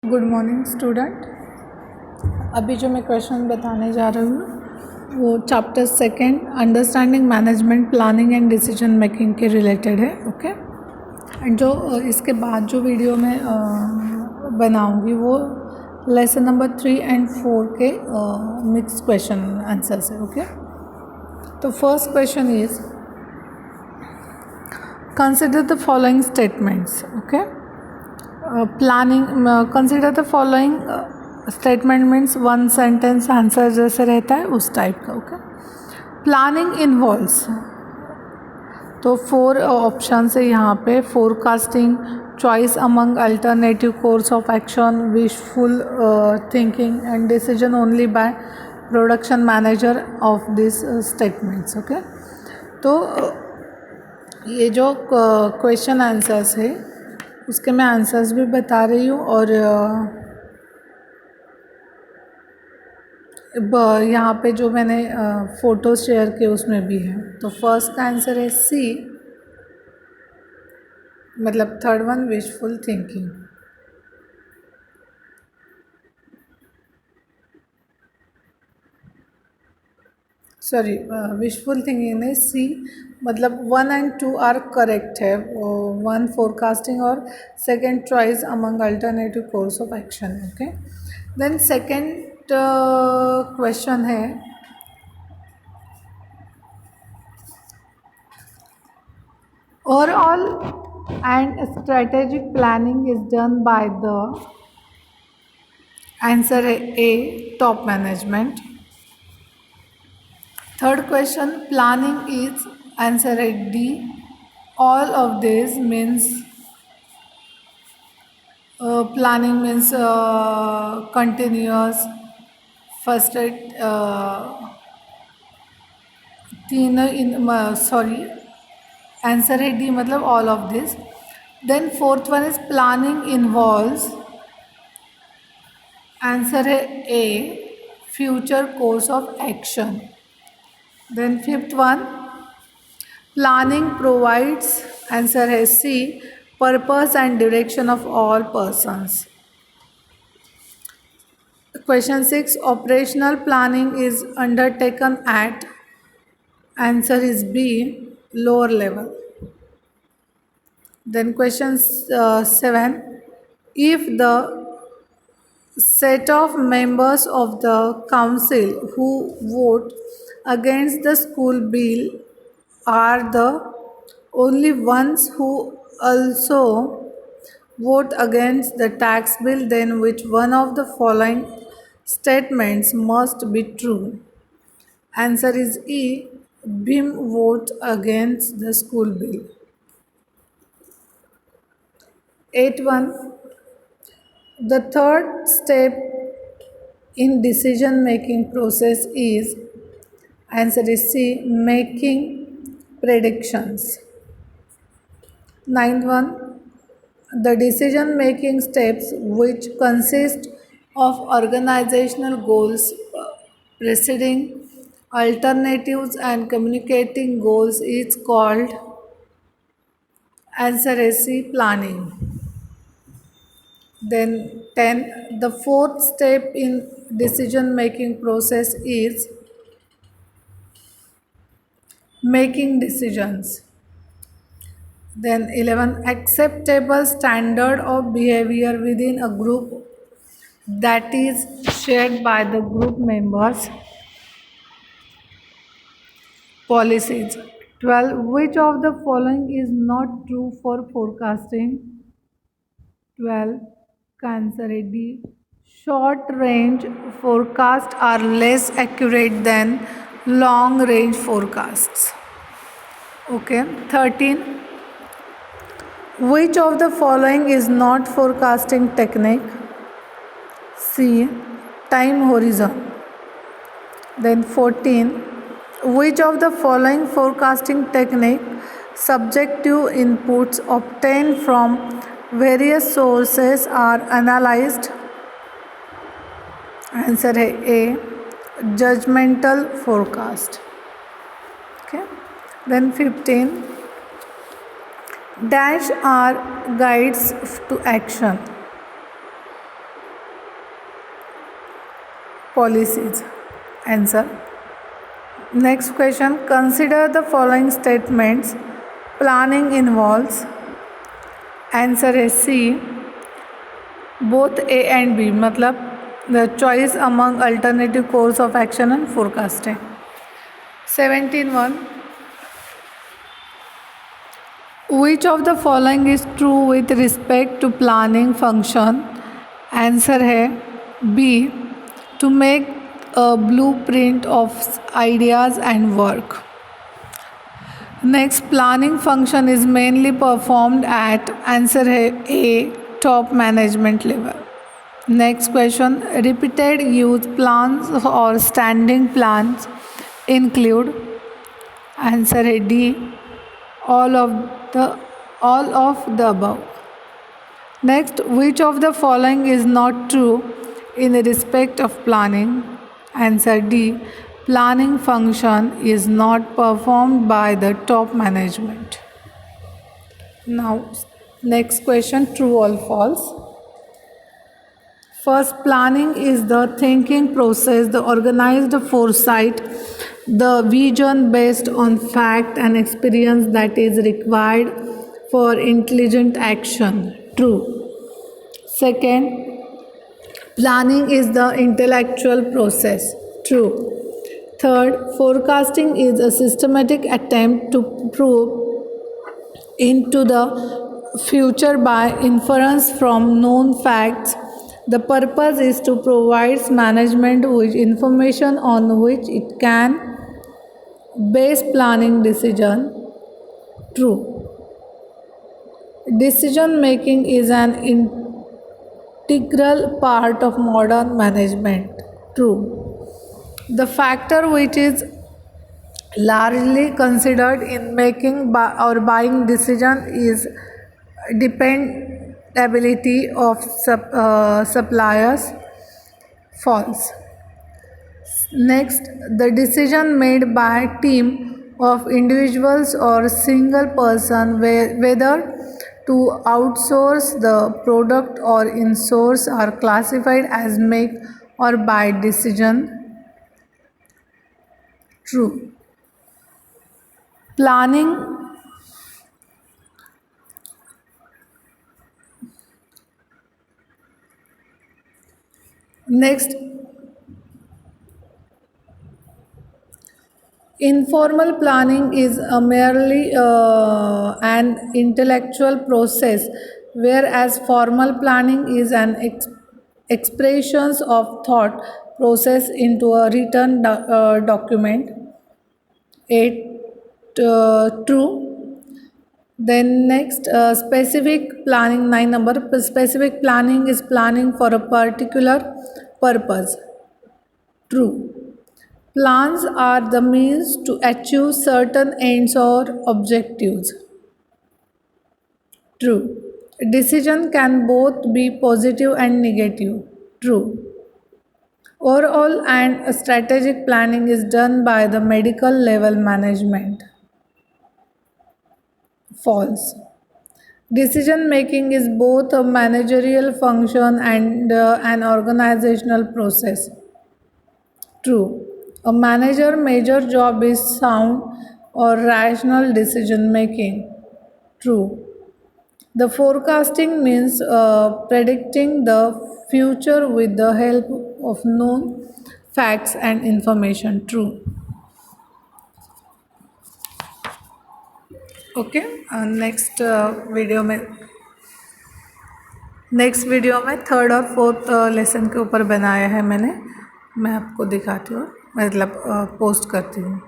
Good morning student. अभी जो मैं क्वेश्चन बताने जा रही हूँ वो chapter second understanding management planning and decision making के रिलेटेड है। ओके, एंड जो इसके बाद जो वीडियो मैं बनाऊँगी वो लेसन नंबर 3 एंड 4 के मिक्स क्वेश्चन आंसर्स है। ओके, तो first question is consider the following statements. Okay, planning consider the following statement means one sentence answer जैसे रहता है उस टाइप का। ओके, प्लानिंग इन्वॉल्व्स, तो 4 ऑप्शन है यहाँ पे, forecasting, choice among alternative course of action, wishful thinking and decision only by production manager of this statements. Okay, तो ये जो क्वेश्चन आंसर्स है उसके मैं आंसर्स भी बता रही हूँ और यहाँ पे जो मैंने फ़ोटो शेयर किए उसमें भी है। तो फर्स्ट का आंसर है सी, मतलब third one wishful thinking. Sorry, wishful thinking नहीं, सी मतलब 1 एंड 2 आर करेक्ट है। 1 फोरकास्टिंग और second choice among alternative course of action. Okay, then second question है overall and strategic planning is done by the answer A, top management. Third question, planning is answer D, all of this means planning means continuous first तीन इन sorry answer है D, मतलब all of this. Then fourth one is planning involves, answer है A, future course of action. Then fifth one, planning provides, answer है C, purpose and direction of all persons. Question 6, operational planning is undertaken at, answer is B, lower level. Then question 7, if the set of members of the council who vote against the school bill are the only ones who also vote against the tax bill, then which one of the following statements must be true? Answer is E, BIM vote against the school bill. 8.1, the third step in decision making process is, answer is C, making predictions. 9.1, the decision making steps which consist of organizational goals, preceding alternatives and communicating goals is called, answer is C, planning. Then 10, the fourth step in decision making process is making decisions. Then 11, acceptable standard of behavior within a group that is shared by the group members, policies. 12, which of the following is not true for forecasting? 12 का answer है D, short range forecast are less accurate than long range forecasts. Okay, 13, which of the following is not forecasting technique? C, time horizon. Then 14, which of the following forecasting technique subjective inputs obtained from various sources are analyzed? Answer है A, judgmental forecast. Okay, then 15, dash are guides to action. policies. Answer. Next question, consider the following statements. Planning involves. Answer is C, both A and B, मतलब the choice among alternative course of action and forecasting. 17.1, which of the following is true with respect to planning function? Answer है B, to make a blueprint of ideas and work. Next, planning function is mainly performed at, answer है A, top management level. Next question, repeated use plans or standing plans include. Answer है D, all of the above. Next, which of the following is not true in respect of planning? Answer D, planning function is not performed by the top management. Now, next question, true or false? First, planning is the thinking process, the organized foresight, the vision based on fact and experience that is required for intelligent action. True. Second, planning is the intellectual process. True. Third, forecasting is a systematic attempt to prove into the future by inference from known facts. The purpose is to provide management with information on which it can base planning decision. True. Decision making is an integral part of modern management. True. The factor which is largely considered in making or buying decision is dependability of suppliers. False. Next, the decision made by a team of individuals or single person whether to outsource the product or insource are classified as make or buy decision. True. Planning next, informal planning is merely an intellectual process, whereas formal planning is an expressions of thought process into a written document. 8. True. Then next, specific planning, 9 number. Specific planning is planning for a particular purpose. True. Plans are the means to achieve certain ends or objectives. True. Decision can both be positive and negative. True. Overall and strategic planning is done by the medical level management. False. Decision making is both a managerial function and an organizational process. True. A manager's major job is sound or rational decision making. True. The forecasting means predicting the future with the help of known facts and information. True. Okay, next video में third और fourth lesson के ऊपर बनाया है मैंने, मैं आपको दिखाती हूँ, मतलब पोस्ट करती हूँ.